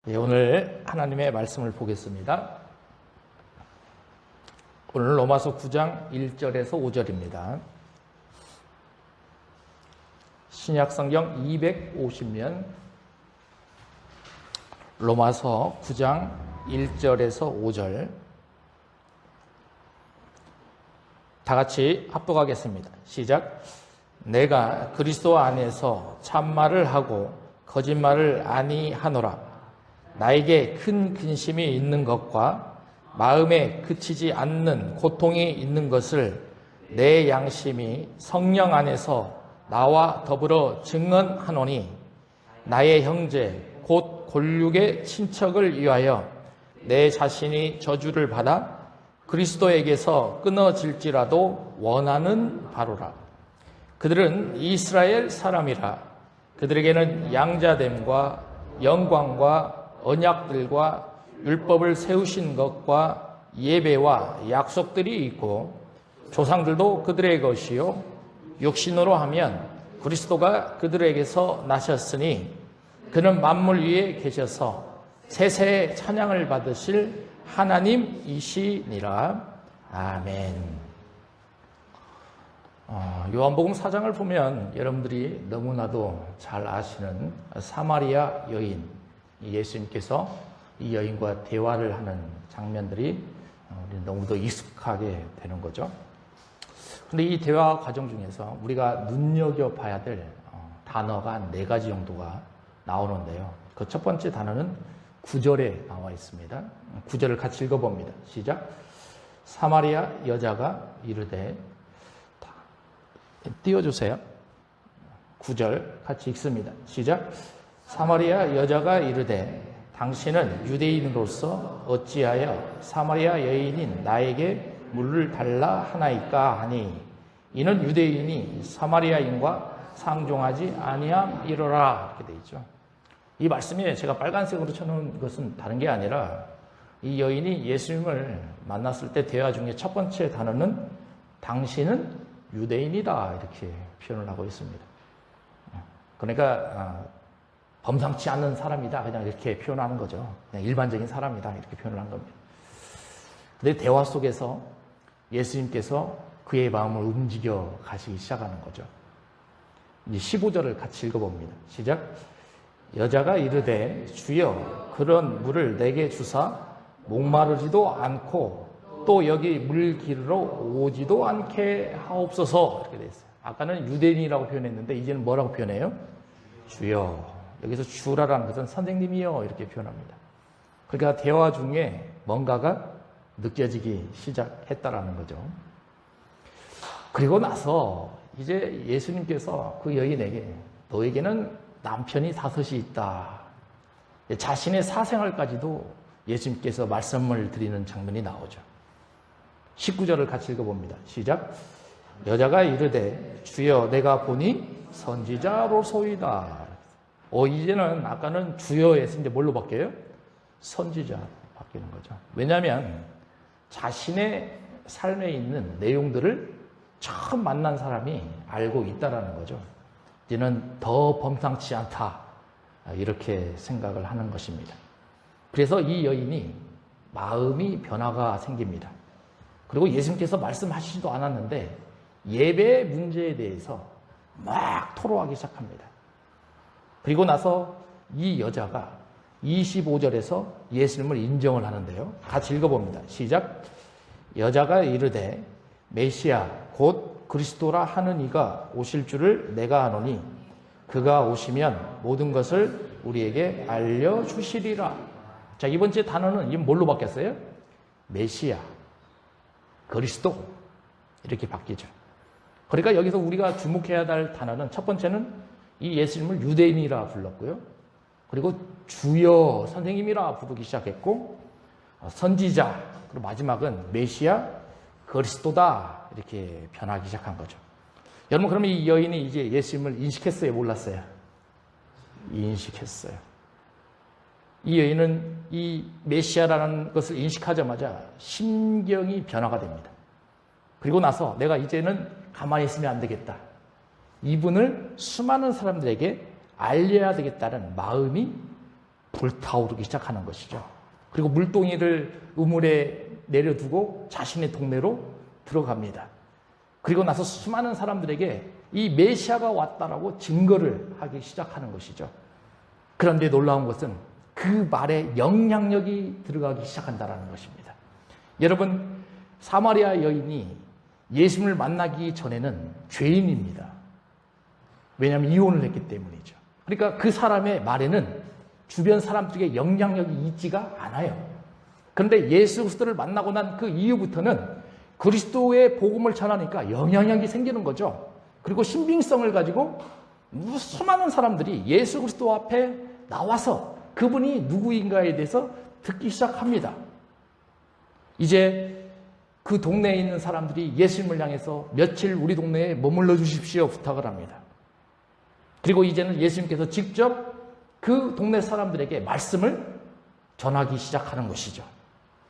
오늘 하나님의 말씀을 보겠습니다. 오늘 로마서 9장 1절에서 5절입니다. 신약성경 250면 로마서 9장 1절에서 5절 다 같이 합독하겠습니다. 시작. 내가 그리스도 안에서 참말을 하고 거짓말을 아니하노라. 나에게 큰 근심이 있는 것과 마음에 그치지 않는 고통이 있는 것을 내 양심이 성령 안에서 나와 더불어 증언하노니 나의 형제 곧 골육의 친척을 위하여 내 자신이 저주를 받아 그리스도에게서 끊어질지라도 원하는 바로라. 그들은 이스라엘 사람이라. 그들에게는 양자됨과 영광과 언약들과 율법을 세우신 것과 예배와 약속들이 있고 조상들도 그들의 것이요 육신으로 하면 그리스도가 그들에게서 나셨으니 그는 만물 위에 계셔서 세세의 찬양을 받으실 하나님이시니라. 아멘. 요한복음 4장을 보면 여러분들이 너무나도 잘 아시는 사마리아 여인, 예수님께서 이 여인과 대화를 하는 장면들이 너무도 익숙하게 되는 거죠. 그런데 이 대화 과정 중에서 우리가 눈여겨봐야 될 단어가 4가지 정도가 나오는데요. 그 첫 번째 단어는 9절에 나와 있습니다. 9절을 같이 읽어봅니다. 시작. 사마리아 여자가 이르되, 띄워주세요. 9절 같이 읽습니다. 시작. 사마리아 여자가 이르되 당신은 유대인으로서 어찌하여 사마리아 여인인 나에게 물을 달라 하나이까 하니 이는 유대인이 사마리아인과 상종하지 아니함이로라. 이렇게 되어 있죠. 이 말씀에 제가 빨간색으로 쳐놓은 것은 다른 게 아니라 이 여인이 예수님을 만났을 때 대화 중에 첫 번째 단어는 당신은 유대인이다 이렇게 표현을 하고 있습니다. 그러니까 범상치 않는 사람이다 그냥 이렇게 표현하는 거죠. 그냥 일반적인 사람이다 이렇게 표현을 한 겁니다. 근데 대화 속에서 예수님께서 그의 마음을 움직여 가시기 시작하는 거죠. 이제 15절을 같이 읽어봅니다. 시작. 여자가 이르되 주여 그런 물을 내게 주사 목마르지도 않고 또 여기 물 기르러 오지도 않게 하옵소서. 이렇게 돼 있어요. 아까는 유대인이라고 표현했는데 이제는 뭐라고 표현해요? 주여. 여기서 주라라는 것은 선생님이요 이렇게 표현합니다. 그러니까 대화 중에 뭔가가 느껴지기 시작했다라는 거죠. 그리고 나서 이제 예수님께서 그 여인에게 너에게는 남편이 5이 있다. 자신의 사생활까지도 예수님께서 말씀을 드리는 장면이 나오죠. 19절을 같이 읽어봅니다. 시작. 여자가 이르되 주여 내가 보니 선지자로소이다. 이제는 아까는 주여에서 이제 뭘로 바뀌어요? 선지자 바뀌는 거죠. 왜냐하면 자신의 삶에 있는 내용들을 처음 만난 사람이 알고 있다라는 거죠. 이제는 더 범상치 않다 이렇게 생각을 하는 것입니다. 그래서 이 여인이 마음이 변화가 생깁니다. 그리고 예수님께서 말씀하시지도 않았는데 예배 문제에 대해서 막 토로하기 시작합니다. 그리고 나서 이 여자가 25절에서 예수님을 인정을 하는데요. 같이 읽어봅니다. 시작. 여자가 이르되 메시아 곧 그리스도라 하는 이가 오실 줄을 내가 아노니 그가 오시면 모든 것을 우리에게 알려주시리라. 자, 이번 째 단어는 이게 뭘로 바뀌었어요? 메시아, 그리스도 이렇게 바뀌죠. 그러니까 여기서 우리가 주목해야 할 단어는 첫 번째는 이 예수님을 유대인이라 불렀고요. 그리고 주여 선생님이라 부르기 시작했고 선지자 그리고 마지막은 메시아 그리스도다 이렇게 변하기 시작한 거죠. 여러분 그러면 이 여인이 이제 예수님을 인식했어요? 몰랐어요? 인식했어요. 이 여인은 이 메시아라는 것을 인식하자마자 심경이 변화가 됩니다. 그리고 나서 내가 이제는 가만히 있으면 안 되겠다. 이분을 수많은 사람들에게 알려야 되겠다는 마음이 불타오르기 시작하는 것이죠. 그리고 물동이를 우물에 내려두고 자신의 동네로 들어갑니다. 그리고 나서 수많은 사람들에게 이 메시아가 왔다라고 증거를 하기 시작하는 것이죠. 그런데 놀라운 것은 그 말에 영향력이 들어가기 시작한다는 것입니다. 여러분, 사마리아 여인이 예수님을 만나기 전에는 죄인입니다. 왜냐하면 이혼을 했기 때문이죠. 그러니까 그 사람의 말에는 주변 사람들에게 영향력이 있지가 않아요. 그런데 예수 그리스도를 만나고 난 그 이후부터는 그리스도의 복음을 전하니까 영향력이 생기는 거죠. 그리고 신빙성을 가지고 수많은 사람들이 예수 그리스도 앞에 나와서 그분이 누구인가에 대해서 듣기 시작합니다. 이제 그 동네에 있는 사람들이 예수님을 향해서 며칠 우리 동네에 머물러 주십시오 부탁을 합니다. 그리고 이제는 예수님께서 직접 그 동네 사람들에게 말씀을 전하기 시작하는 것이죠.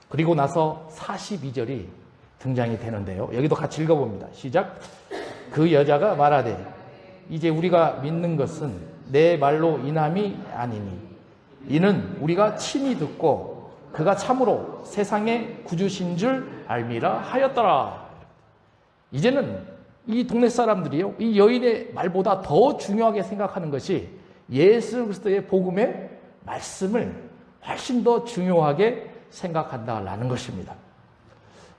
그리고 나서 42절이 등장이 되는데요. 여기도 같이 읽어봅니다. 시작. 그 여자가 말하되 이제 우리가 믿는 것은 내 말로 인함이 아니니 이는 우리가 친히 듣고 그가 참으로 세상의 구주신 줄 알미라 하였더라. 이제는 이 동네 사람들이요, 이 여인의 말보다 더 중요하게 생각하는 것이 예수 그리스도의 복음의 말씀을 훨씬 더 중요하게 생각한다라는 것입니다.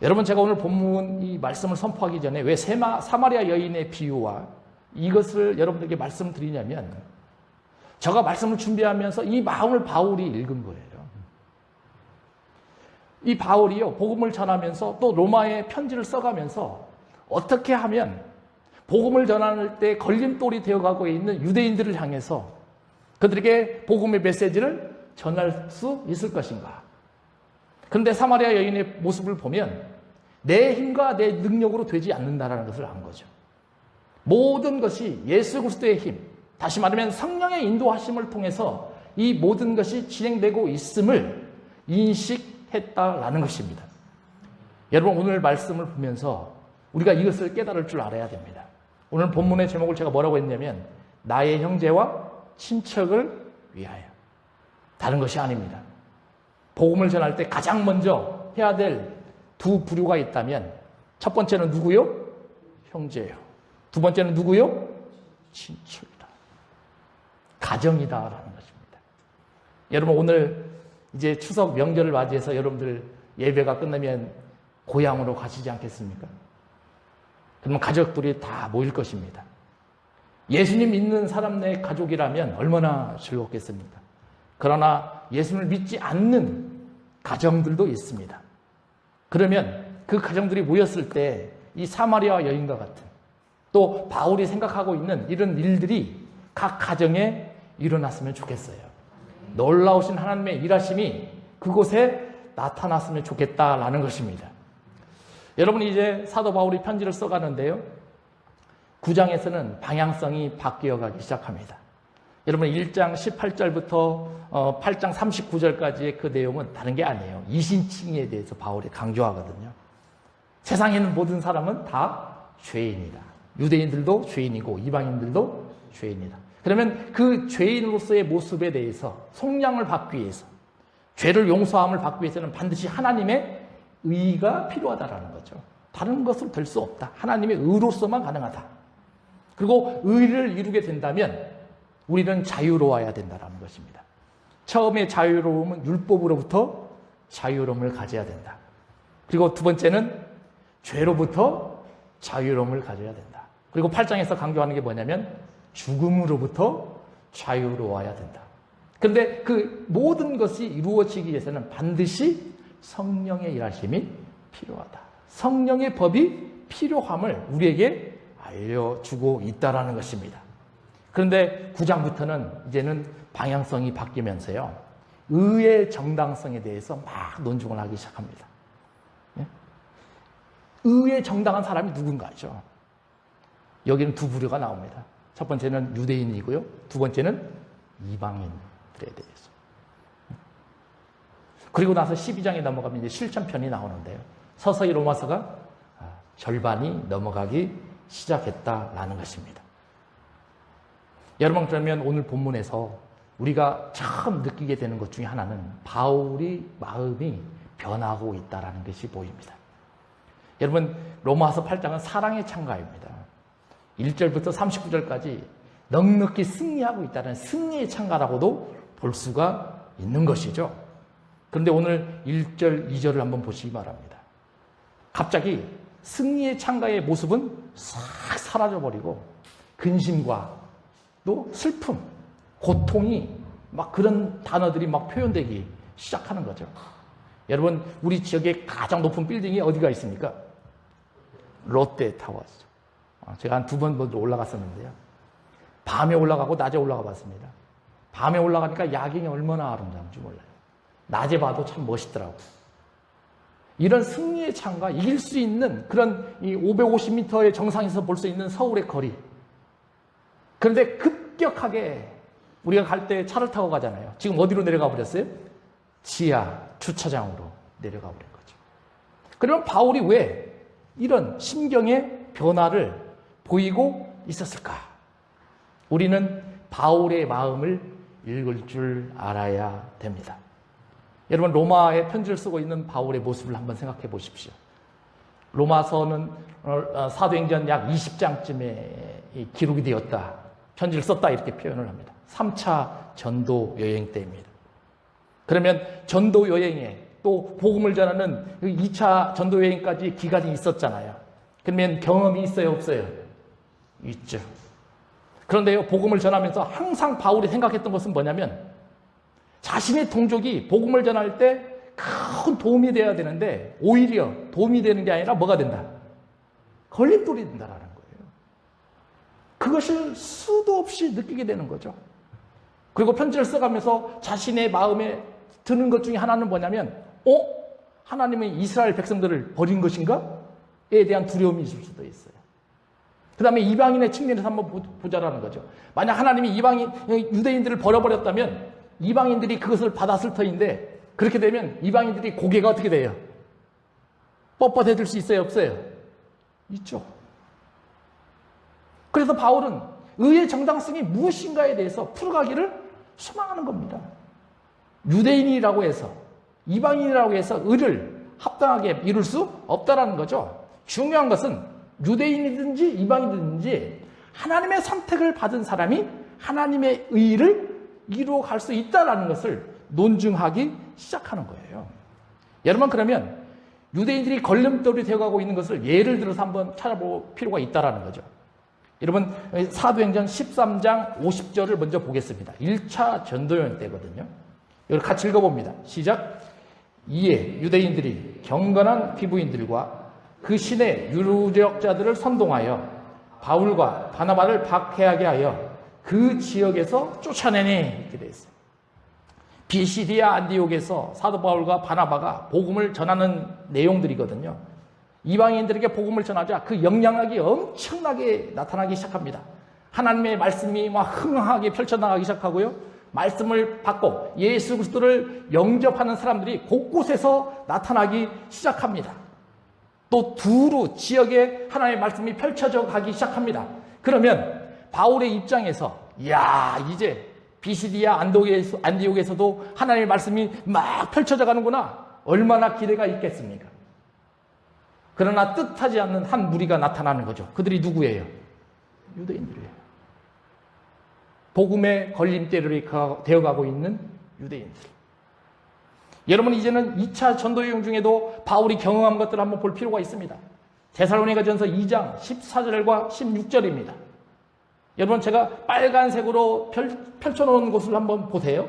여러분, 제가 오늘 본문 이 말씀을 선포하기 전에 왜 사마리아 여인의 비유와 이것을 여러분들에게 말씀드리냐면, 제가 말씀을 준비하면서 이 마음을 바울이 읽은 거예요. 이 바울이요, 복음을 전하면서 또 로마에 편지를 써가면서 어떻게 하면 복음을 전할 때 걸림돌이 되어가고 있는 유대인들을 향해서 그들에게 복음의 메시지를 전할 수 있을 것인가. 그런데 사마리아 여인의 모습을 보면 내 힘과 내 능력으로 되지 않는다는 것을 안 거죠. 모든 것이 예수 그리스도의 힘, 다시 말하면 성령의 인도하심을 통해서 이 모든 것이 진행되고 있음을 인식했다라는 것입니다. 여러분, 오늘 말씀을 보면서 우리가 이것을 깨달을 줄 알아야 됩니다. 오늘 본문의 제목을 제가 뭐라고 했냐면 나의 형제와 친척을 위하여. 다른 것이 아닙니다. 복음을 전할 때 가장 먼저 해야 될 두 부류가 있다면 첫 번째는 누구요? 형제요. 두 번째는 누구요? 친척이다. 가정이다라는 것입니다. 여러분, 오늘 이제 추석 명절을 맞이해서 여러분들 예배가 끝나면 고향으로 가시지 않겠습니까? 그러면 가족들이 다 모일 것입니다. 예수님 믿는 사람 내 가족이라면 얼마나 즐겁겠습니까? 그러나 예수님을 믿지 않는 가정들도 있습니다. 그러면 그 가정들이 모였을 때 이 사마리아 여인과 같은 또 바울이 생각하고 있는 이런 일들이 각 가정에 일어났으면 좋겠어요. 놀라우신 하나님의 일하심이 그곳에 나타났으면 좋겠다라는 것입니다. 여러분, 이제 사도 바울이 편지를 써가는데요. 9장에서는 방향성이 바뀌어가기 시작합니다. 여러분, 1장 18절부터 8장 39절까지의 그 내용은 다른 게 아니에요. 이신칭에 대해서 바울이 강조하거든요. 세상에 있는 모든 사람은 다 죄인이다. 유대인들도 죄인이고 이방인들도 죄인이다. 그러면 그 죄인으로서의 모습에 대해서 속량을 받기 위해서, 죄를 용서함을 받기 위해서는 반드시 하나님의 의가 필요하다라는 거죠. 다른 것은 될 수 없다. 하나님의 의로서만 가능하다. 그리고 의를 이루게 된다면 우리는 자유로워야 된다는 것입니다. 처음에 자유로움은 율법으로부터 자유로움을 가져야 된다. 그리고 두 번째는 죄로부터 자유로움을 가져야 된다. 그리고 8장에서 강조하는 게 뭐냐면 죽음으로부터 자유로워야 된다. 그런데 그 모든 것이 이루어지기 위해서는 반드시 성령의 일하심이 필요하다. 성령의 법이 필요함을 우리에게 알려주고 있다는 것입니다. 그런데 9장부터는 이제는 방향성이 바뀌면서요, 의의 정당성에 대해서 막 논증을 하기 시작합니다. 의의 정당한 사람이 누군가죠. 여기는 두 부류가 나옵니다. 첫 번째는 유대인이고요, 두 번째는 이방인들에 대해서. 그리고 나서 12장에 넘어가면 이제 실천편이 나오는데요. 서서히 로마서가 절반이 넘어가기 시작했다라는 것입니다. 여러분, 그러면 오늘 본문에서 우리가 처음 느끼게 되는 것 중에 하나는 바울이 마음이 변하고 있다는 것이 보입니다. 여러분, 로마서 8장은 사랑의 창가입니다. 1절부터 39절까지 넉넉히 승리하고 있다는 승리의 창가라고도 볼 수가 있는 것이죠. 그런데 오늘 1절, 2절을 한번 보시기 바랍니다. 갑자기 승리의 창가의 모습은 싹 사라져버리고 근심과 또 슬픔, 고통이 막 그런 단어들이 막 표현되기 시작하는 거죠. 여러분, 우리 지역에 가장 높은 빌딩이 어디가 있습니까? 롯데타워죠. 제가 한 2번 먼저 올라갔었는데요. 밤에 올라가고 낮에 올라가 봤습니다. 밤에 올라가니까 야경이 얼마나 아름다운지 몰라요. 낮에 봐도 참 멋있더라고요. 이런 승리의 창가, 이길 수 있는 그런 이 550m의 정상에서 볼 수 있는 서울의 거리. 그런데 급격하게 우리가 갈 때 차를 타고 가잖아요. 지금 어디로 내려가 버렸어요? 지하 주차장으로 내려가 버린 거죠. 그러면 바울이 왜 이런 심경의 변화를 보이고 있었을까? 우리는 바울의 마음을 읽을 줄 알아야 됩니다. 여러분, 로마에 편지를 쓰고 있는 바울의 모습을 한번 생각해 보십시오. 로마서는 사도행전 약 20장쯤에 기록이 되었다. 편지를 썼다 이렇게 표현을 합니다. 3차 전도 여행 때입니다. 그러면 전도 여행에 또 복음을 전하는 2차 전도 여행까지 기간이 있었잖아요. 그러면 경험이 있어요, 없어요? 있죠. 그런데요, 복음을 전하면서 항상 바울이 생각했던 것은 뭐냐면 자신의 동족이 복음을 전할 때 큰 도움이 돼야 되는데 오히려 도움이 되는 게 아니라 뭐가 된다? 걸림돌이 된다라는 거예요. 그것을 수도 없이 느끼게 되는 거죠. 그리고 편지를 써가면서 자신의 마음에 드는 것 중에 하나는 뭐냐면 하나님은 이스라엘 백성들을 버린 것인가? 에 대한 두려움이 있을 수도 있어요. 그 다음에 이방인의 측면에서 한번 보자라는 거죠. 만약 하나님이 유대인들을 버려버렸다면 이방인들이 그것을 받았을 터인데 그렇게 되면 이방인들이 고개가 어떻게 돼요? 뻣뻣해질 수 있어요, 없어요? 있죠. 그래서 바울은 의의 정당성이 무엇인가에 대해서 풀어가기를 소망하는 겁니다. 유대인이라고 해서 이방인이라고 해서 의를 합당하게 이룰 수 없다라는 거죠. 중요한 것은 유대인이든지 이방인이든지 하나님의 선택을 받은 사람이 하나님의 의를 이루어갈 수 있다는 것을 논증하기 시작하는 거예요. 여러분, 그러면 유대인들이 걸림돌이 되어가고 있는 것을 예를 들어서 한번 찾아볼 필요가 있다는 거죠. 여러분, 사도행전 13장 50절을 먼저 보겠습니다. 1차 전도여행 때거든요. 이걸 같이 읽어봅니다. 시작. 이에 유대인들이 경건한 피부인들과 그 신의 유력자들을 선동하여 바울과 바나바를 박해하게 하여 그 지역에서 쫓아내니 이렇게 되어 있어요. 비시디아 안디옥에서 사도 바울과 바나바가 복음을 전하는 내용들이거든요. 이방인들에게 복음을 전하자 그 영향력이 엄청나게 나타나기 시작합니다. 하나님의 말씀이 막 흥하게 펼쳐나가기 시작하고요. 말씀을 받고 예수 그리스도를 영접하는 사람들이 곳곳에서 나타나기 시작합니다. 또 두루 지역에 하나님의 말씀이 펼쳐져 가기 시작합니다. 그러면 바울의 입장에서 이제 비시디아 안디옥에서도 하나님의 말씀이 막 펼쳐져 가는구나. 얼마나 기대가 있겠습니까? 그러나 뜻하지 않는 한 무리가 나타나는 거죠. 그들이 누구예요? 유대인들이에요. 복음의 걸림돌이 되어가고 있는 유대인들. 여러분, 이제는 2차 전도여행 중에도 바울이 경험한 것들을 한번 볼 필요가 있습니다. 데살로니가전서 2장 14절과 16절입니다. 여러분, 제가 빨간색으로 펼쳐놓은 곳을 한번 보세요.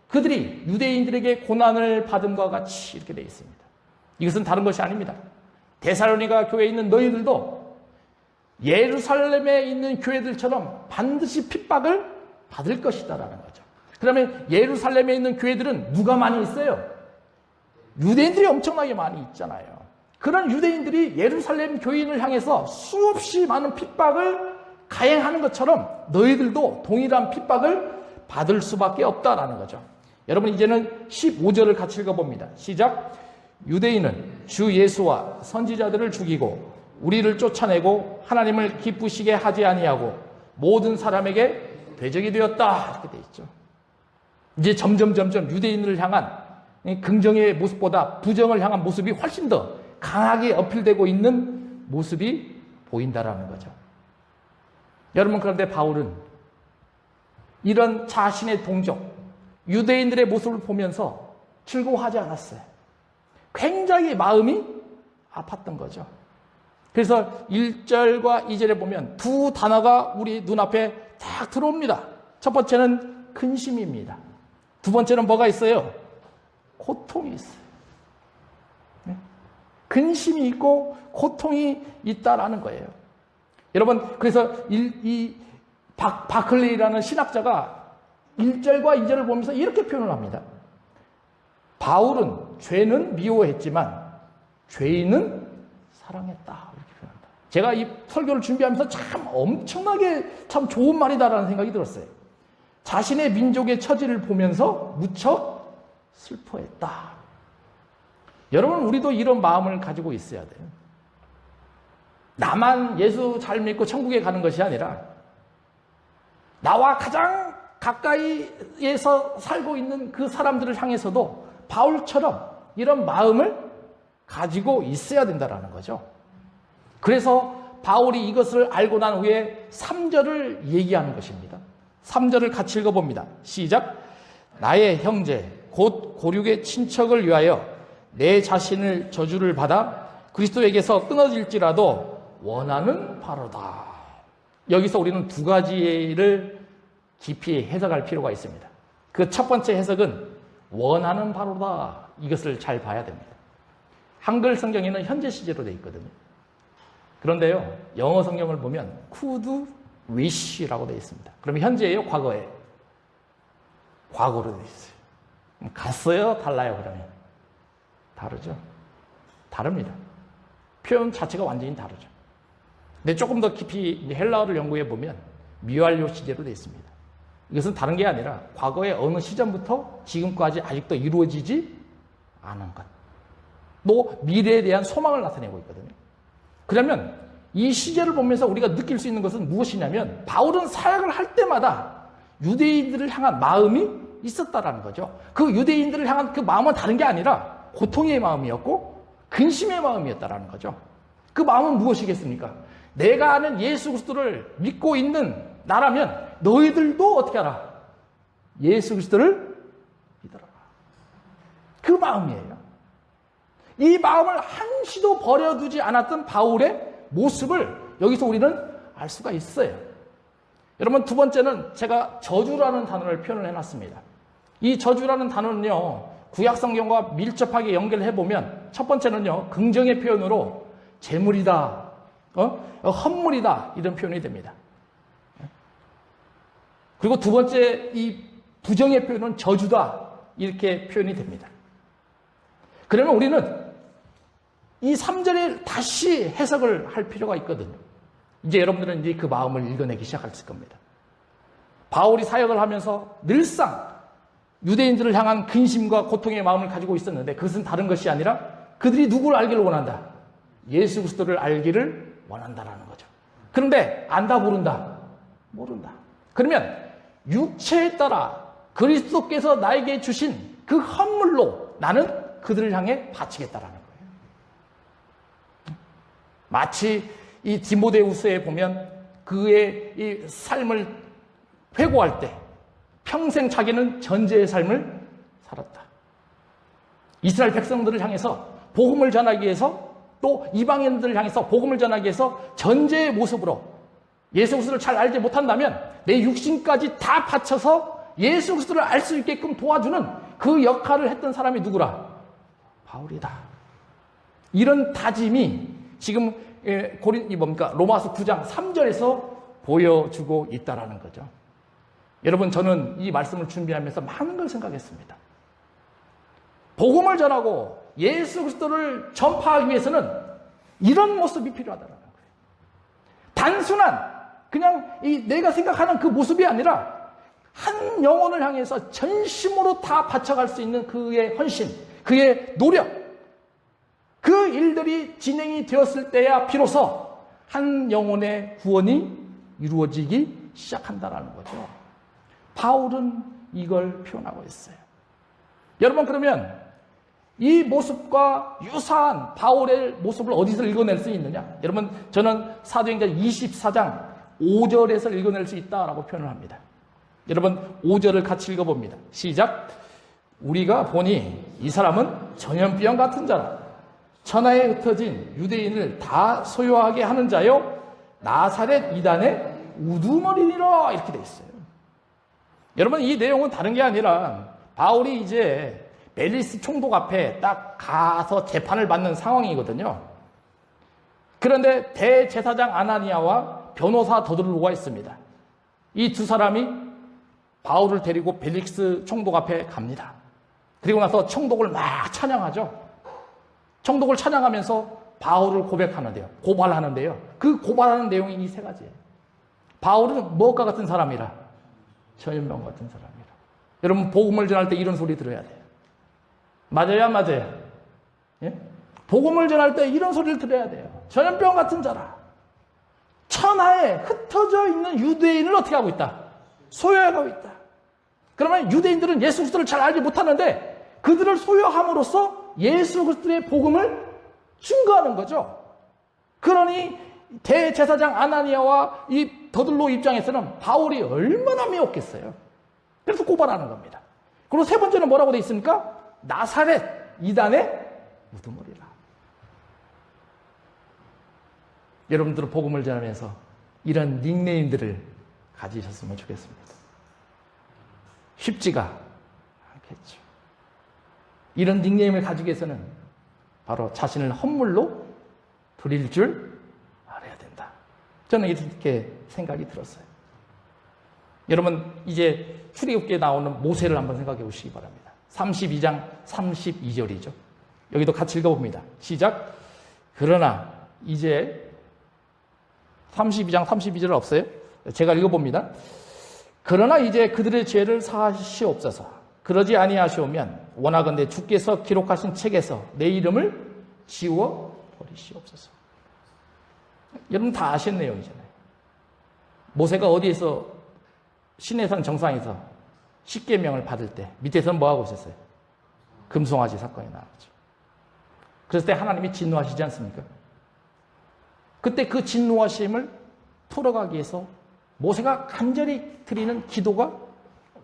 그들이 유대인들에게 고난을 받음과 같이 이렇게 되어 있습니다. 이것은 다른 것이 아닙니다. 데살로니가 교회에 있는 너희들도 예루살렘에 있는 교회들처럼 반드시 핍박을 받을 것이다라는 거죠. 그러면 예루살렘에 있는 교회들은 누가 많이 있어요? 유대인들이 엄청나게 많이 있잖아요. 그런 유대인들이 예루살렘 교인을 향해서 수없이 많은 핍박을 가행하는 것처럼 너희들도 동일한 핍박을 받을 수밖에 없다라는 거죠. 여러분, 이제는 15절을 같이 읽어봅니다. 시작. 유대인은 주 예수와 선지자들을 죽이고 우리를 쫓아내고 하나님을 기쁘시게 하지 아니하고 모든 사람에게 대적이 되었다. 이렇게 돼 있죠. 이제 점점 유대인을 향한 긍정의 모습보다 부정을 향한 모습이 훨씬 더 강하게 어필되고 있는 모습이 보인다라는 거죠. 여러분, 그런데 바울은 이런 자신의 동족, 유대인들의 모습을 보면서 즐거워하지 않았어요. 굉장히 마음이 아팠던 거죠. 그래서 1절과 2절에 보면 두 단어가 우리 눈앞에 딱 들어옵니다. 첫 번째는 근심입니다. 두 번째는 뭐가 있어요? 고통이 있어요. 근심이 있고 고통이 있다라는 거예요. 여러분, 그래서 이 바클레이라는 신학자가 1절과 2절을 보면서 이렇게 표현을 합니다. 바울은 죄는 미워했지만 죄인은 사랑했다. 이렇게 표현합니다. 제가 이 설교를 준비하면서 참 엄청나게 참 좋은 말이다라는 생각이 들었어요. 자신의 민족의 처지를 보면서 무척 슬퍼했다. 여러분, 우리도 이런 마음을 가지고 있어야 돼요. 나만 예수 잘 믿고 천국에 가는 것이 아니라 나와 가장 가까이에서 살고 있는 그 사람들을 향해서도 바울처럼 이런 마음을 가지고 있어야 된다는 거죠. 그래서 바울이 이것을 알고 난 후에 3절을 얘기하는 것입니다. 3절을 같이 읽어봅니다. 시작. 나의 형제 곧 고륙의 친척을 위하여 내 자신을 저주를 받아 그리스도에게서 끊어질지라도 원하는 바로다. 여기서 우리는 두 가지를 깊이 해석할 필요가 있습니다. 그 첫 번째 해석은 원하는 바로다. 이것을 잘 봐야 됩니다. 한글 성경에는 현재 시제로 되어 있거든요. 그런데요, 영어 성경을 보면 could wish라고 되어 있습니다. 그러면 현재예요, 과거예요? 과거로 되어 있어요. 갔어요, 달라요? 그러면 다르죠. 다릅니다. 표현 자체가 완전히 다르죠. 근데 조금 더 깊이 헬라어를 연구해 보면 미완료 시제로 되어 있습니다. 이것은 다른 게 아니라 과거의 어느 시점부터 지금까지 아직도 이루어지지 않은 것, 또 미래에 대한 소망을 나타내고 있거든요. 그러면 이 시제를 보면서 우리가 느낄 수 있는 것은 무엇이냐면 바울은 사역을 할 때마다 유대인들을 향한 마음이 있었다라는 거죠. 그 유대인들을 향한 그 마음은 다른 게 아니라 고통의 마음이었고 근심의 마음이었다라는 거죠. 그 마음은 무엇이겠습니까? 내가 아는 예수 그리스도를 믿고 있는 나라면 너희들도 어떻게 하라? 예수 그리스도를 믿어라. 그 마음이에요. 이 마음을 한시도 버려두지 않았던 바울의 모습을 여기서 우리는 알 수가 있어요. 여러분, 두 번째는 제가 저주라는 단어를 표현을 해놨습니다. 이 저주라는 단어는요, 구약 성경과 밀접하게 연결해 보면 첫 번째는요, 긍정의 표현으로 재물이다, 헌물이다 이런 표현이 됩니다. 그리고 두 번째 이 부정의 표현은 저주다 이렇게 표현이 됩니다. 그러면 우리는 이 3절에 다시 해석을 할 필요가 있거든요. 이제 여러분들은 이제 그 마음을 읽어내기 시작하실 겁니다. 바울이 사역을 하면서 늘상 유대인들을 향한 근심과 고통의 마음을 가지고 있었는데 그것은 다른 것이 아니라 그들이 누구를 알기를 원한다? 예수 그리스도를 알기를 원한다라는 거죠. 그런데 안다 모른다? 모른다. 그러면 육체에 따라 그리스도께서 나에게 주신 그 헌물로 나는 그들을 향해 바치겠다라는 거예요. 마치 이 디모데후서에 보면 그의 이 삶을 회고할 때 평생 자기는 전제의 삶을 살았다. 이스라엘 백성들을 향해서 복음을 전하기 위해서 또 이방인들을 향해서 복음을 전하기 위해서 전제의 모습으로 예수 그리스도를 잘 알지 못한다면 내 육신까지 다 바쳐서 예수 그리스도를 알 수 있게끔 도와주는 그 역할을 했던 사람이 누구라? 바울이다. 이런 다짐이 지금 로마서 9장 3절에서 보여주고 있다라는 거죠. 여러분, 저는 이 말씀을 준비하면서 많은 걸 생각했습니다. 복음을 전하고 예수 그리스도를 전파하기 위해서는 이런 모습이 필요하다는 거예요. 단순한 그냥 내가 생각하는 그 모습이 아니라 한 영혼을 향해서 전심으로 다 바쳐갈 수 있는 그의 헌신, 그의 노력, 그 일들이 진행이 되었을 때야 비로소 한 영혼의 구원이 이루어지기 시작한다는 거죠. 바울은 이걸 표현하고 있어요. 여러분, 그러면 이 모습과 유사한 바울의 모습을 어디서 읽어낼 수 있느냐? 여러분, 저는 사도행전 24장 5절에서 읽어낼 수 있다라고 표현을 합니다. 여러분, 5절을 같이 읽어봅니다. 시작. 우리가 보니 이 사람은 전염병 같은 자라. 천하에 흩어진 유대인을 다 소유하게 하는 자요, 나사렛 이단의 우두머리니라. 이렇게 되어 있어요. 여러분, 이 내용은 다른 게 아니라 바울이 이제 벨리스 총독 앞에 딱 가서 재판을 받는 상황이거든요. 그런데 대제사장 아나니아와 변호사 더들로가 있습니다. 이 두 사람이 바울을 데리고 벨리스 총독 앞에 갑니다. 그리고 나서 총독을 막 찬양하죠. 총독을 찬양하면서 바울을 고백하는데요. 고발하는데요. 그 고발하는 내용이 이 세 가지예요. 바울은 무엇과 같은 사람이라? 전염병 같은 사람이라. 여러분, 복음을 전할 때 이런 소리 들어야 돼요. 맞아요, 안 맞아요? 예? 복음을 전할 때 이런 소리를 들어야 돼요. 전염병 같은 자라. 천하에 흩어져 있는 유대인을 어떻게 하고 있다? 소유하고 있다. 그러면 유대인들은 예수 그리스도를 잘 알지 못하는데 그들을 소유함으로써 예수 그리스도의 복음을 증거하는 거죠. 그러니 대제사장 아나니아와 이 더들로 입장에서는 바울이 얼마나 미웠겠어요. 그래서 고발하는 겁니다. 그리고 세 번째는 뭐라고 돼 있습니까? 나사렛 이단의 우두머리라. 여러분들은 복음을 전하면서 이런 닉네임들을 가지셨으면 좋겠습니다. 쉽지가 않겠죠. 이런 닉네임을 가지기 위해서는 바로 자신을 헌물로 드릴 줄 알아야 된다. 저는 이렇게 생각이 들었어요. 여러분, 이제 출애굽기에 나오는 모세를 한번 생각해 보시기 바랍니다. 32장 32절이죠. 여기도 같이 읽어봅니다. 시작. 그러나 이제 32장 32절 없어요? 제가 읽어봅니다. 그러나 이제 그들의 죄를 사하시옵소서. 그러지 아니하시오면 원하건대 주께서 기록하신 책에서 내 이름을 지워 버리시옵소서. 여러분 다 아시는 내용이잖아요. 모세가 어디에서 시내산 정상에서 십계명을 받을 때 밑에서는 뭐하고 있었어요? 금송아지 사건이 나왔죠. 그랬을 때 하나님이 진노하시지 않습니까? 그때 그 진노하심을 풀어가기 위해서 모세가 간절히 드리는 기도가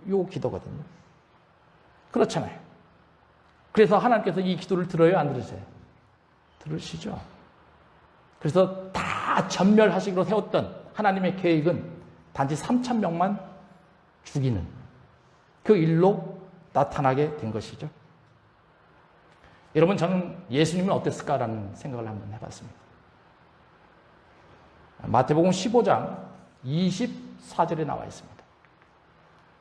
요 기도거든요. 그렇잖아요. 그래서 하나님께서 이 기도를 들어요, 안 들으세요? 들으시죠. 그래서 다 전멸하시기로 세웠던 하나님의 계획은 단지 3,000명만 죽이는 그 일로 나타나게 된 것이죠. 여러분, 저는 예수님은 어땠을까라는 생각을 한번 해봤습니다. 마태복음 15장 24절에 나와 있습니다.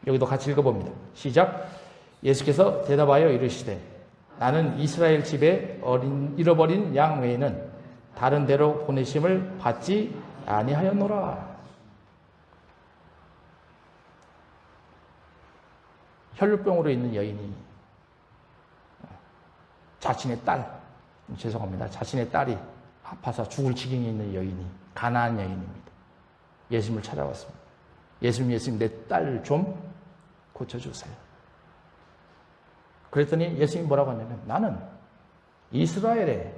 여기도 같이 읽어봅니다. 시작. 예수께서 대답하여 이르시되 나는 이스라엘 집에 잃어버린 양 외에는 다른 데로 보내심을 받지 아니하였노라. 혈루병으로 있는 여인이 자신의 딸이 아파서 죽을 지경에 있는 여인이 가나안 여인입니다. 예수님을 찾아왔습니다. 예수님, 내 딸 좀 고쳐주세요. 그랬더니 예수님이 뭐라고 하냐면 나는 이스라엘의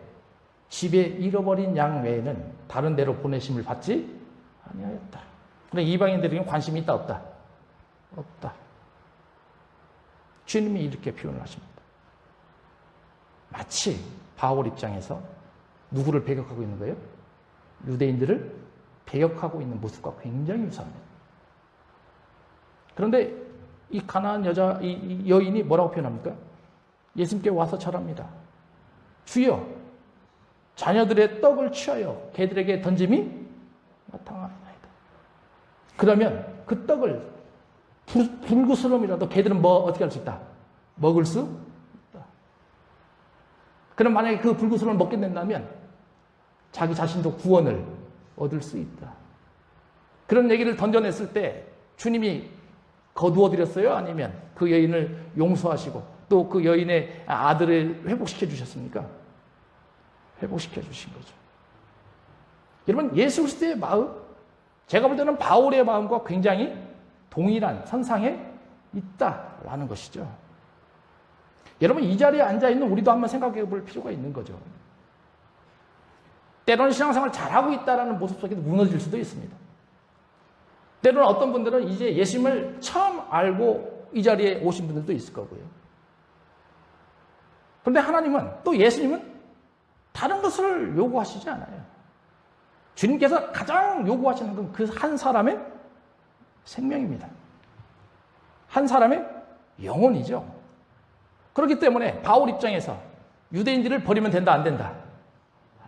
집에 잃어버린 양 외에는 다른 데로 보내심을 받지 아니하였다. 그런데 이방인들에게 관심이 있다 없다? 없다. 주님이 이렇게 표현을 하십니다. 마치 바울 입장에서 누구를 배격하고 있는 거예요? 유대인들을 배격하고 있는 모습과 굉장히 유사합니다. 그런데 이 가나안 이 여인이 뭐라고 표현합니까? 예수님께 와서 절합니다. 주여, 자녀들의 떡을 취하여 개들에게 던짐이 마땅하나이다. 그러면 그 떡을 불구스럼이라도 개들은 어떻게 할 수 있다? 먹을 수 있다. 그럼 만약에 그 불구스럼을 먹게 된다면 자기 자신도 구원을 얻을 수 있다. 그런 얘기를 던져냈을 때 주님이 거두어 드렸어요? 아니면 그 여인을 용서하시고 또 그 여인의 아들을 회복시켜 주셨습니까? 회복시켜 주신 거죠. 여러분, 예수 그리스도의 마음, 제가 볼 때는 바울의 마음과 굉장히 동일한 선상에 있다라는 것이죠. 여러분, 이 자리에 앉아있는 우리도 한번 생각해 볼 필요가 있는 거죠. 때로는 신앙생활을 잘하고 있다는 모습 속에도 무너질 수도 있습니다. 때로는 어떤 분들은 이제 예수님을 처음 알고 이 자리에 오신 분들도 있을 거고요. 그런데 하나님은, 또 예수님은 다른 것을 요구하시지 않아요. 주님께서 가장 요구하시는 건 그 한 사람의 생명입니다. 한 사람의 영혼이죠. 그렇기 때문에 바울 입장에서 유대인들을 버리면 된다, 안 된다?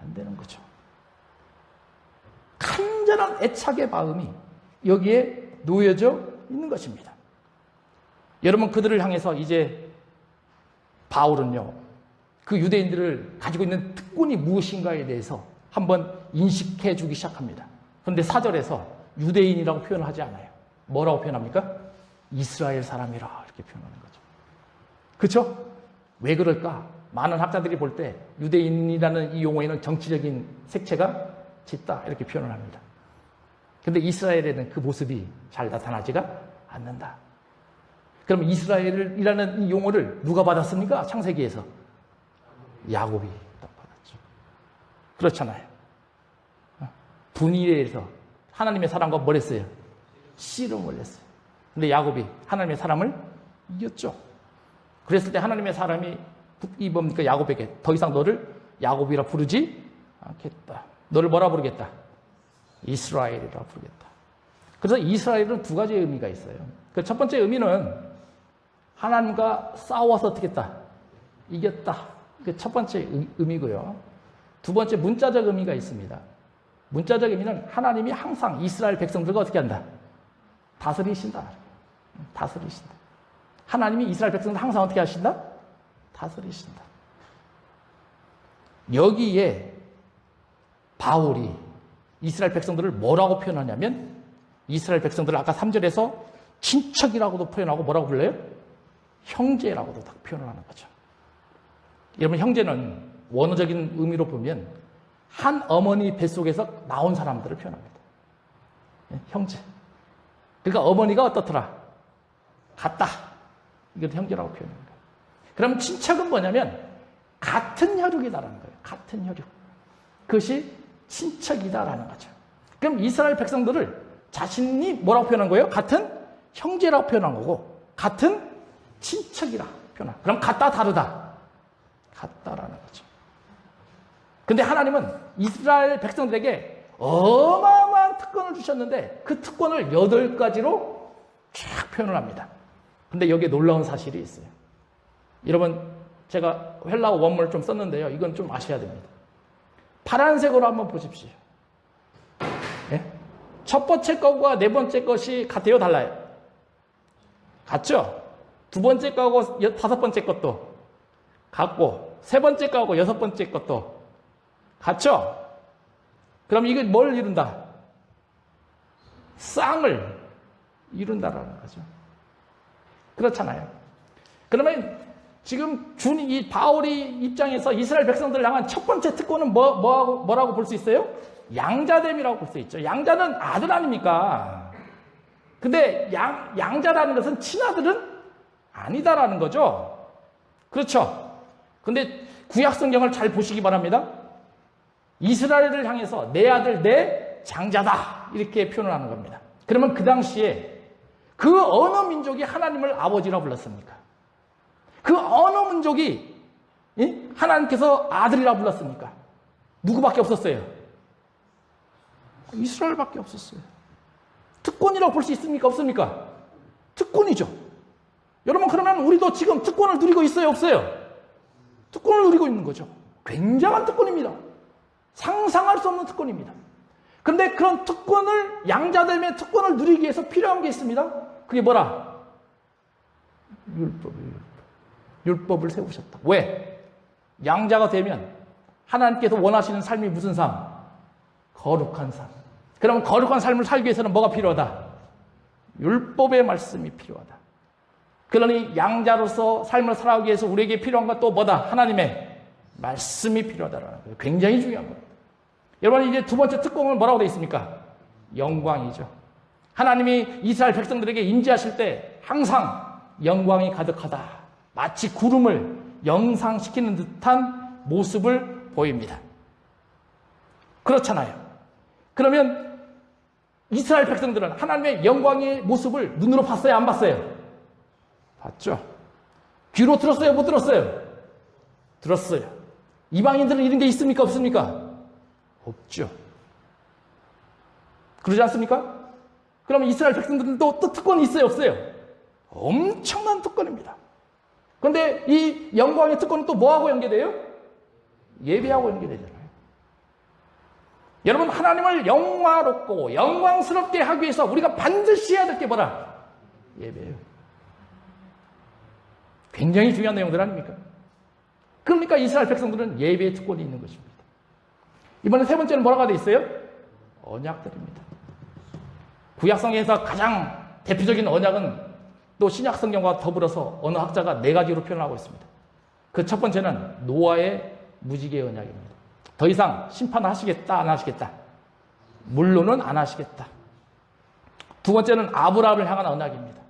안 되는 거죠. 간절한 애착의 마음이 여기에 놓여져 있는 것입니다. 여러분, 그들을 향해서 이제 바울은요, 그 유대인들을 가지고 있는 특권이 무엇인가에 대해서 한번 인식해 주기 시작합니다. 그런데 4절에서 유대인이라고 표현하지 않아요. 뭐라고 표현합니까? 이스라엘 사람이라 이렇게 표현하는 거죠. 그렇죠? 왜 그럴까? 많은 학자들이 볼 때 유대인이라는 이 용어에는 정치적인 색채가 짙다 이렇게 표현을 합니다. 그런데 이스라엘에는 그 모습이 잘 나타나지가 않는다. 그럼 이스라엘이라는 이 용어를 누가 받았습니까? 창세기에서 야곱이 받았죠. 그렇잖아요. 분이에서 하나님의 사람과 뭘 했어요? 씨름을 했어요. 근데 야곱이 하나님의 사람을 이겼죠. 그랬을 때 하나님의 사람이 이 뭡니까? 야곱에게 더 이상 너를 야곱이라 부르지 않겠다. 너를 뭐라 부르겠다? 이스라엘이라 부르겠다. 그래서 이스라엘은 두 가지 의미가 있어요. 그 첫 번째 의미는 하나님과 싸워서 어떻게 했다? 이겼다. 그 첫 번째 의미고요. 두 번째 문자적 의미가 있습니다. 문자적 의미는 하나님이 항상 이스라엘 백성들과 어떻게 한다? 다스리신다. 다스리신다. 하나님이 이스라엘 백성들 항상 어떻게 하신다? 다스리신다. 여기에 바울이 이스라엘 백성들을 뭐라고 표현하냐면 이스라엘 백성들을 아까 3절에서 친척이라고도 표현하고 뭐라고 불러요? 형제라고도 딱 표현을 하는 거죠. 여러분, 형제는 원어적인 의미로 보면 한 어머니 뱃속에서 나온 사람들을 표현합니다. 형제. 그러니까 어머니가 어떻더라? 같다. 이것도 형제라고 표현합니다. 그럼 친척은 뭐냐면 같은 혈육이다라는 거예요. 같은 혈육. 그것이 친척이다라는 거죠. 그럼 이스라엘 백성들을 자신이 뭐라고 표현한 거예요? 같은 형제라고 표현한 거고 같은 친척이라 표현한 거예요. 그럼 같다, 다르다? 같다라는 거죠. 근데 하나님은 이스라엘 백성들에게 어마어마한 특권을 주셨는데 그 특권을 8가지로 쫙 표현을 합니다. 근데 여기에 놀라운 사실이 있어요. 여러분, 제가 헬라어 원문을 좀 썼는데요. 이건 좀 아셔야 됩니다. 파란색으로 한번 보십시오. 네? 첫 번째 것과 네 번째 것이 같아요, 달라요? 같죠? 두 번째 거하고 다섯 번째 것도 같고 세 번째 거하고 여섯 번째 것도 같죠? 그럼 이게 뭘 이룬다? 쌍을 이룬다라는 거죠. 그렇잖아요. 그러면 지금 이 바울이 입장에서 이스라엘 백성들을 향한 첫 번째 특권은 뭐라고 볼 수 있어요? 양자됨이라고 볼 수 있죠. 양자는 아들 아닙니까? 근데 양자라는 것은 친아들은 아니다라는 거죠. 그렇죠? 근데 구약 성경을 잘 보시기 바랍니다. 이스라엘을 향해서 내 아들 내 장자다 이렇게 표현을 하는 겁니다. 그러면 그 당시에 그 어느 민족이 하나님을 아버지라 불렀습니까? 그 어느 민족이 하나님께서 아들이라 불렀습니까? 누구밖에 없었어요? 이스라엘밖에 없었어요. 특권이라고 볼 수 있습니까? 없습니까? 특권이죠. 여러분, 그러면 우리도 지금 특권을 누리고 있어요? 없어요? 특권을 누리고 있는 거죠. 굉장한 특권입니다. 상상할 수 없는 특권입니다. 그런데 그런 특권을, 양자됨의 특권을 누리기 위해서 필요한 게 있습니다. 그게 뭐라? 율법을 세우셨다. 왜? 양자가 되면 하나님께서 원하시는 삶이 무슨 삶? 거룩한 삶. 그러면 거룩한 삶을 살기 위해서는 뭐가 필요하다? 율법의 말씀이 필요하다. 그러니 양자로서 삶을 살아가기 위해서 우리에게 필요한 건 또 뭐다? 하나님의 말씀이 필요하다라는 거예요. 굉장히 중요한 겁니다. 여러분, 이제 두 번째 특권은 뭐라고 되어 있습니까? 영광이죠. 하나님이 이스라엘 백성들에게 임재하실 때 항상 영광이 가득하다. 마치 구름을 영상시키는 듯한 모습을 보입니다. 그렇잖아요. 그러면 이스라엘 백성들은 하나님의 영광의 모습을 눈으로 봤어요? 안 봤어요? 봤죠. 귀로 들었어요? 못 들었어요? 들었어요. 이방인들은 이런 게 있습니까? 없습니까? 없죠. 그러지 않습니까? 그러면 이스라엘 백성들도 또 특권이 있어요? 없어요? 엄청난 특권입니다. 그런데 이 영광의 특권은 또 뭐하고 연계돼요? 예배하고 연계되잖아요. 여러분, 하나님을 영화롭고 영광스럽게 하기 위해서 우리가 반드시 해야 될 게 뭐라? 예배예요. 굉장히 중요한 내용들 아닙니까? 그러니까 이스라엘 백성들은 예배의 특권이 있는 것입니다. 이번에 세 번째는 뭐라고 돼 있어요? 언약들입니다. 구약성경에서 가장 대표적인 언약은 또 신약성경과 더불어서 어느 학자가 4가지로 표현하고 있습니다. 그 첫 번째는 노아의 무지개 언약입니다. 더 이상 심판하시겠다, 안 하시겠다? 물론은 안 하시겠다. 두 번째는 아브라함을 향한 언약입니다.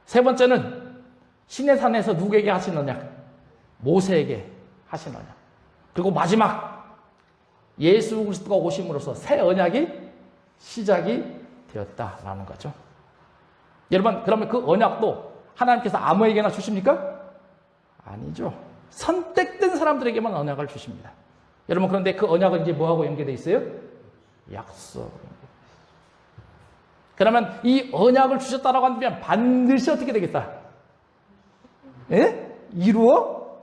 세 번째는 시내산에서 누구에게 하신 언약? 모세에게 하신 언약. 그리고 마지막 예수 그리스도가 오심으로써 새 언약이 시작이 되었다라는 거죠. 여러분, 그러면 그 언약도 하나님께서 아무에게나 주십니까? 아니죠. 선택된 사람들에게만 언약을 주십니다. 여러분, 그런데 그 언약은 이제 뭐하고 연계되어 있어요? 약속. 그러면 이 언약을 주셨다라고 한다면 반드시 어떻게 되겠다? 예? 이루어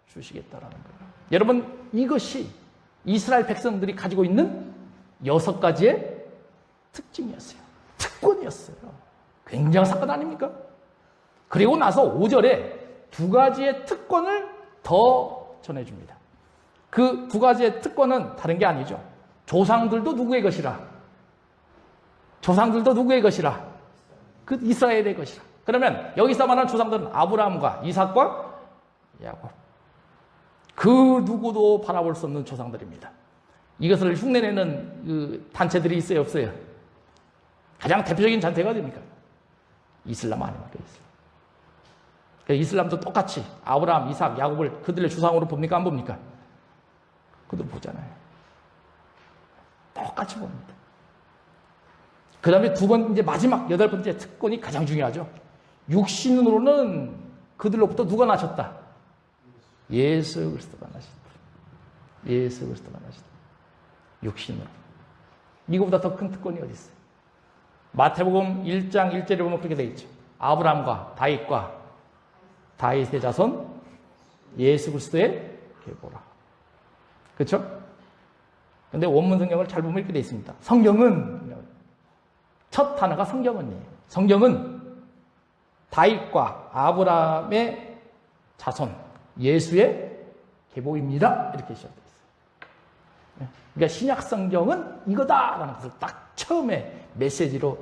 주시겠다라는 거예요. 여러분, 이것이 이스라엘 백성들이 가지고 있는 6가지의 특징이었어요. 특권이었어요. 굉장한 사건 아닙니까? 그리고 나서 5절에 2가지의 특권을 더 전해줍니다. 그 2가지의 특권은 다른 게 아니죠. 조상들도 누구의 것이라? 조상들도 누구의 것이라? 그 이스라엘의 것이라. 그러면 여기서 말하는 조상들은 아브라함과 이삭과 야곱. 그 누구도 바라볼 수 없는 조상들입니다. 이것을 흉내내는 그 단체들이 있어요, 없어요? 가장 대표적인 단체가 어디입니까? 이슬람 아닙니까? 이슬람도 똑같이 아브라함, 이삭, 야곱을 그들의 주상으로 봅니까? 안 봅니까? 그들 보잖아요. 똑같이 봅니다. 그 다음에 이제 마지막 8번째 특권이 가장 중요하죠. 육신으로는 그들로부터 누가 나셨다? 예수 그리스도가 나셨다. 예수 그리스도가 나셨다. 육신으로. 이거보다 더 큰 특권이 어디 있어요? 마태복음 1장 1절에 보면 그렇게 되어 있죠. 아브라함과 다윗의 자손 예수 그리스도의 계보라. 그렇죠? 근데 원문 성경을 잘 보면 이렇게 되어 있습니다. 성경은 첫 단어가 성경은이에요. 성경은 다윗과 아브라함의 자손 예수의 계보입니다. 이렇게 시작되어 있어요. 그러니까 신약 성경은 이거다라는 것을 딱 처음에 메시지로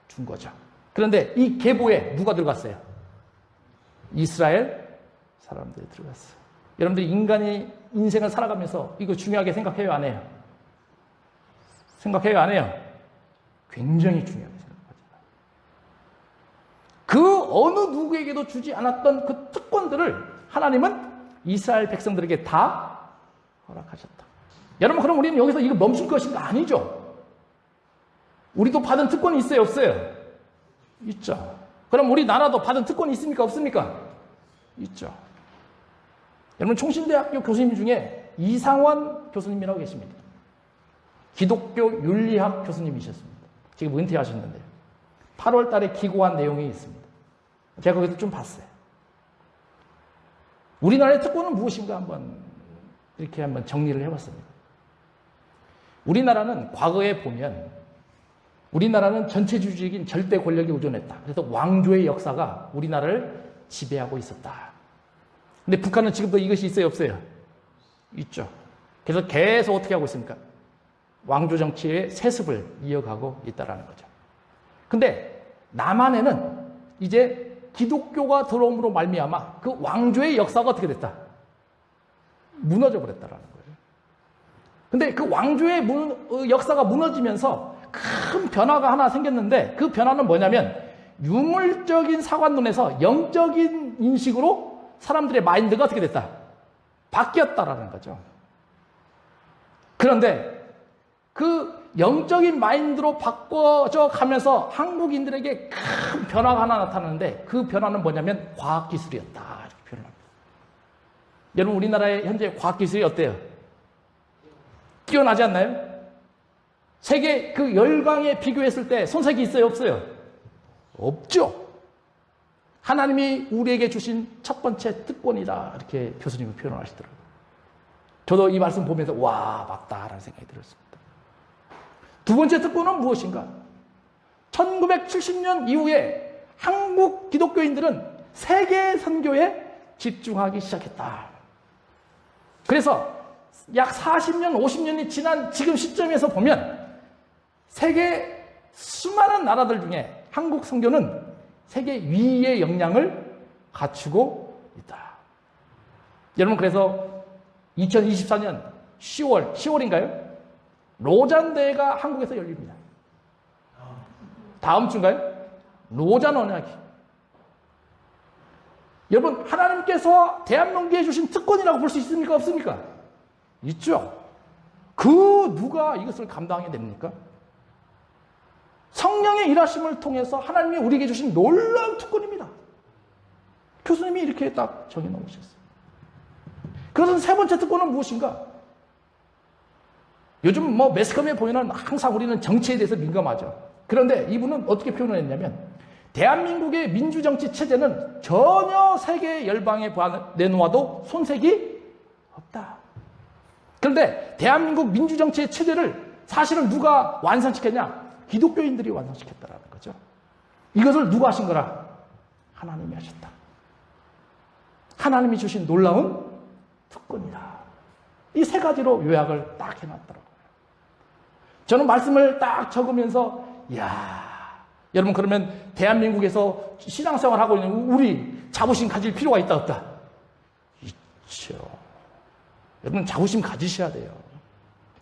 준 거죠. 그런데 이 계보에 누가 들어갔어요? 이스라엘 사람들이 들어갔어요. 여러분들이 인간의 인생을 살아가면서 이거 중요하게 생각해요, 안 해요? 생각해요, 안 해요? 굉장히 중요하게 생각하잖아요. 그 어느 누구에게도 주지 않았던 그 특권들을 하나님은 이스라엘 백성들에게 다 허락하셨다. 여러분, 그럼 우리는 여기서 이거 멈출 것인가? 아니죠. 우리도 받은 특권이 있어요, 없어요? 있죠. 그럼 우리나라도 받은 특권이 있습니까, 없습니까? 있죠. 여러분, 총신대학교 교수님 중에 이상원 교수님이라고 계십니다. 기독교 윤리학 교수님이셨습니다. 지금 은퇴하셨는데요. 8월 달에 기고한 내용이 있습니다. 제가 거기서 좀 봤어요. 우리나라의 특권은 무엇인가 이렇게 한번 정리를 해봤습니다. 우리나라는 과거에 보면 우리나라는 전체주의적인 절대 권력에 의존했다. 그래서 왕조의 역사가 우리나라를 지배하고 있었다. 근데 북한은 지금도 이것이 있어요, 없어요? 있죠. 그래서 계속 어떻게 하고 있습니까? 왕조 정치의 세습을 이어가고 있다는 거죠. 근데 남한에는 이제 기독교가 들어옴으로 말미암아 그 왕조의 역사가 어떻게 됐다? 무너져 버렸다는 거예요. 근데 그 왕조의 역사가 무너지면서 큰 변화가 하나 생겼는데 그 변화는 뭐냐면 유물적인 사관론에서 영적인 인식으로 사람들의 마인드가 어떻게 됐다? 바뀌었다라는 거죠. 그런데 그 영적인 마인드로 바꿔져 가면서 한국인들에게 큰 변화가 하나 나타나는데 그 변화는 뭐냐면 과학기술이었다. 이렇게 표현합니다. 여러분, 우리나라의 현재 과학기술이 어때요? 뛰어나지 않나요? 세계 그 열강에 비교했을 때 손색이 있어요, 없어요? 없죠. 하나님이 우리에게 주신 첫 번째 특권이다. 이렇게 교수님은 표현을 하시더라고요. 저도 이 말씀 보면서 와, 맞다라는 생각이 들었습니다. 두 번째 특권은 무엇인가? 1970년 이후에 한국 기독교인들은 세계 선교에 집중하기 시작했다. 그래서 약 40년, 50년이 지난 지금 시점에서 보면 세계 수많은 나라들 중에 한국 선교는 세계 위의 역량을 갖추고 있다. 여러분, 그래서 2024년 10월인가요? 로잔 대회가 한국에서 열립니다. 다음 주인가요? 로잔 언약이. 여러분, 하나님께서 대한민국에 주신 특권이라고 볼 수 있습니까? 없습니까? 있죠. 그 누가 이것을 감당해냅니까? 성령의 일하심을 통해서 하나님이 우리에게 주신 놀라운 특권입니다. 교수님이 이렇게 딱 정해놓으셨어요. 그것은 세 번째 특권은 무엇인가? 요즘 매스컴에 보면 항상 우리는 정치에 대해서 민감하죠. 그런데 이분은 어떻게 표현을 했냐면, 대한민국의 민주정치 체제는 전혀 세계 열방에 내놓아도 손색이 없다. 그런데 대한민국 민주정치의 체제를 사실은 누가 완성시켰냐? 기독교인들이 완성시켰다라는 거죠. 이것을 누가 하신 거라? 하나님이 하셨다. 하나님이 주신 놀라운 특권이다. 이 세 가지로 요약을 딱 해놨더라고요. 저는 말씀을 딱 적으면서, 여러분, 그러면 대한민국에서 신앙생활 하고 있는 우리 자부심 가질 필요가 있다, 없다? 있죠. 여러분, 자부심 가지셔야 돼요.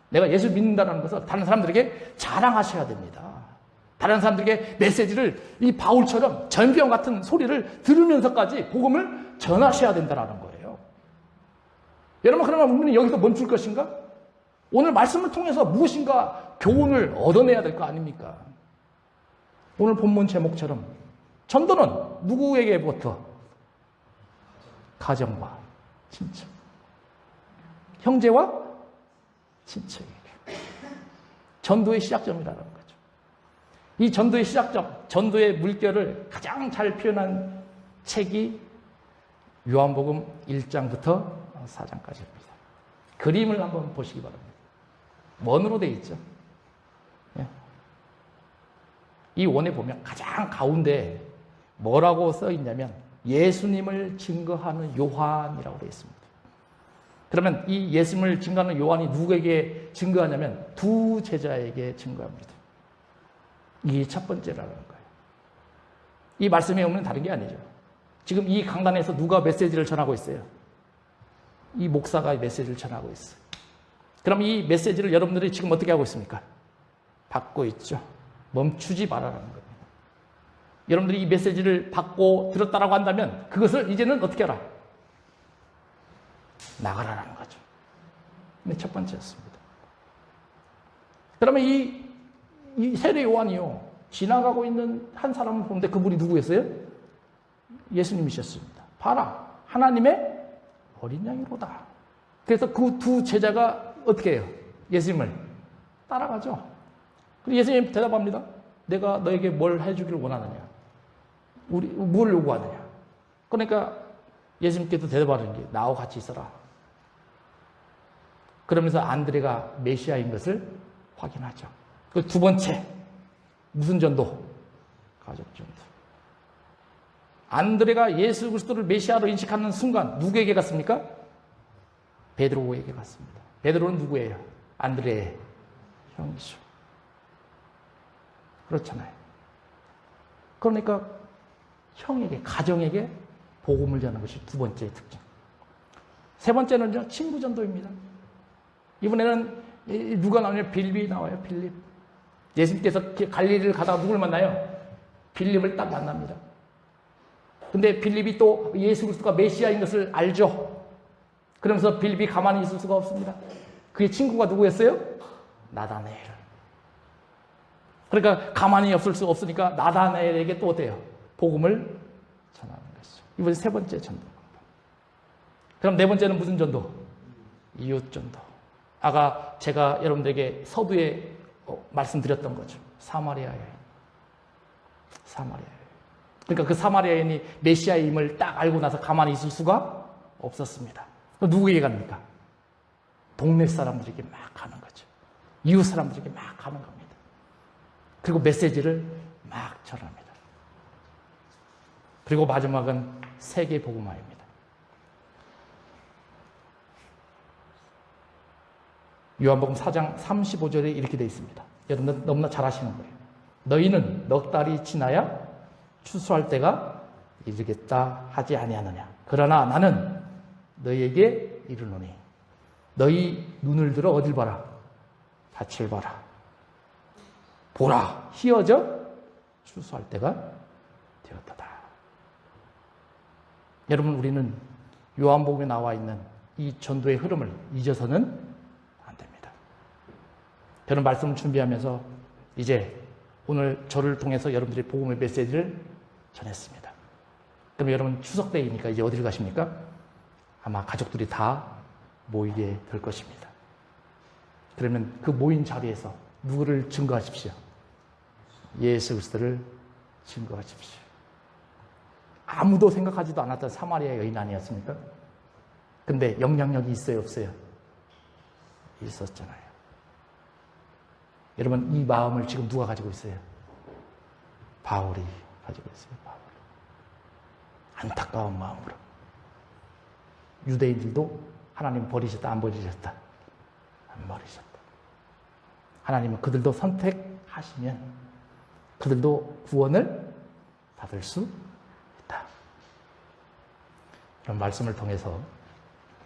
내가 예수 믿는다는 것을 다른 사람들에게 자랑하셔야 됩니다. 다른 사람들에게 메시지를 이 바울처럼 전병 같은 소리를 들으면서까지 복음을 전하셔야 된다는 거예요. 여러분, 그러면 우리는 여기서 멈출 것인가? 오늘 말씀을 통해서 무엇인가 교훈을 얻어내야 될 거 아닙니까? 오늘 본문 제목처럼 전도는 누구에게부터? 가정과 친척, 형제와 친척에게. 전도의 시작점이라는 거죠. 이 전도의 시작점, 전도의 물결을 가장 잘 표현한 책이 요한복음 1장부터 4장까지입니다. 그림을 한번 보시기 바랍니다. 원으로 되어 있죠. 이 원에 보면 가장 가운데 뭐라고 써 있냐면 예수님을 증거하는 요한이라고 되어 있습니다. 그러면 이 예수님을 증거하는 요한이 누구에게 증거하냐면 두 제자에게 증거합니다. 이게 첫 번째라는 거예요. 이 말씀에 오면 다른 게 아니죠. 지금 이 강단에서 누가 메시지를 전하고 있어요? 이 목사가 메시지를 전하고 있어요. 그럼 이 메시지를 여러분들이 지금 어떻게 하고 있습니까? 받고 있죠. 멈추지 말아라는 겁니다. 여러분들이 이 메시지를 받고 들었다라고 한다면 그것을 이제는 어떻게 하라? 나가라라는 거죠. 근데 첫 번째였습니다. 그러면 이 세례 요한이요, 지나가고 있는 한 사람을 보는데 그분이 누구였어요? 예수님이셨습니다. 봐라, 하나님의 어린 양이로다. 그래서 그 두 제자가 어떻게 해요? 예수님을 따라가죠. 그리고 예수님 대답합니다. 내가 너에게 뭘 해주기를 원하느냐? 뭘 요구하느냐? 그러니까 예수님께서 대답하는 게 나와 같이 있어라. 그러면서 안드레가 메시아인 것을 확인하죠. 그 두 번째, 무슨 전도? 가족 전도. 안드레가 예수 그리스도를 메시아로 인식하는 순간 누구에게 갔습니까? 베드로에게 갔습니다. 베드로는 누구예요? 안드레의 형이죠. 그렇잖아요. 그러니까 형에게, 가정에게 복음을 전하는 것이 두 번째 특징. 세 번째는요, 친구 전도입니다. 이번에는 누가 나오냐? 빌립이 나와요. 빌립. 예수님께서 갈릴리를 가다가 누굴 만나요? 빌립을 딱 만납니다. 근데 빌립이 또 예수 그리스도가 메시아인 것을 알죠. 그러면서 빌립이 가만히 있을 수가 없습니다. 그의 친구가 누구였어요? 나다나엘. 그러니까 가만히 없을 수 없으니까 나다나엘에게 또 어때요? 복음을 전하는 것이죠. 이번에 세 번째 전도. 그럼 네 번째는 무슨 전도? 이웃 전도. 아까 제가 여러분들에게 서두에 말씀드렸던 거죠. 사마리아 여인. 사마리아 여인. 그러니까 그 사마리아 여인이 메시아임을 딱 알고 나서 가만히 있을 수가 없었습니다. 누구에게 갑니까? 동네 사람들에게 막 가는 거죠. 이웃 사람들에게 막 가는 겁니다. 그리고 메시지를 막 전합니다. 그리고 마지막은 세계 복음화입니다. 요한복음 4장 35절에 이렇게 되어 있습니다. 여러분 너무나 잘 아시는 거예요. 너희는 넉 달이 지나야 추수할 때가 이르겠다 하지 아니하느냐. 그러나 나는 너희에게 이르노니 너희 눈을 들어 어딜 봐라. 밭을 봐라. 보라. 희어져 추수할 때가 되었다. 여러분 우리는 요한복음에 나와 있는 이 전도의 흐름을 잊어서는 안 됩니다. 저는 말씀을 준비하면서 이제 오늘 저를 통해서 여러분들이 복음의 메시지를 전했습니다. 그럼 여러분 추석 때이니까 이제 어디를 가십니까? 아마 가족들이 다 모이게 될 것입니다. 그러면 그 모인 자리에서 누구를 증거하십시오? 예수 그리스도를 증거하십시오. 아무도 생각하지도 않았던 사마리아 여인 아니었습니까? 근데 영향력이 있어요, 없어요? 있었잖아요. 여러분 이 마음을 지금 누가 가지고 있어요? 바울이 가지고 있어요. 바울. 안타까운 마음으로. 유대인들도 하나님 버리셨다, 안 버리셨다? 안 버리셨다. 하나님은 그들도 선택하시면 그들도 구원을 받을 수 있다. 그런 말씀을 통해서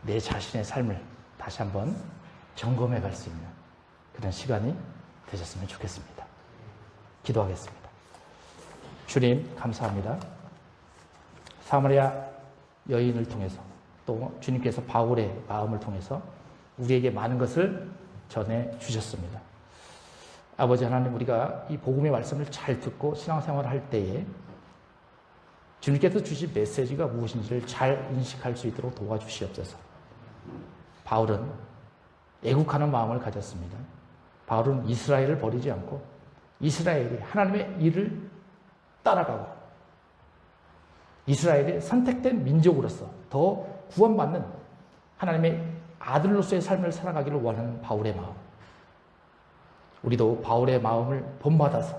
내 자신의 삶을 다시 한번 점검해 갈 수 있는 그런 시간이 되셨으면 좋겠습니다. 기도하겠습니다. 주님 감사합니다. 사마리아 여인을 통해서 또 주님께서 바울의 마음을 통해서 우리에게 많은 것을 전해 주셨습니다. 아버지 하나님, 우리가 이 복음의 말씀을 잘 듣고 신앙생활을 할 때에 주님께서 주신 메시지가 무엇인지를 잘 인식할 수 있도록 도와주시옵소서. 바울은 애국하는 마음을 가졌습니다. 바울은 이스라엘을 버리지 않고 이스라엘이 하나님의 일을 따라가고 이스라엘의 선택된 민족으로서 더 구원받는 하나님의 아들로서의 삶을 살아가기를 원하는 바울의 마음. 우리도 바울의 마음을 본받아서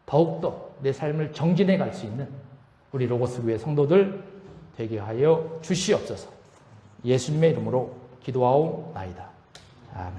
더욱더 내 삶을 정진해 갈 수 있는 우리 로고스 교회 성도들 되게 하여 주시옵소서. 예수님의 이름으로 기도하옵나이다. 아멘.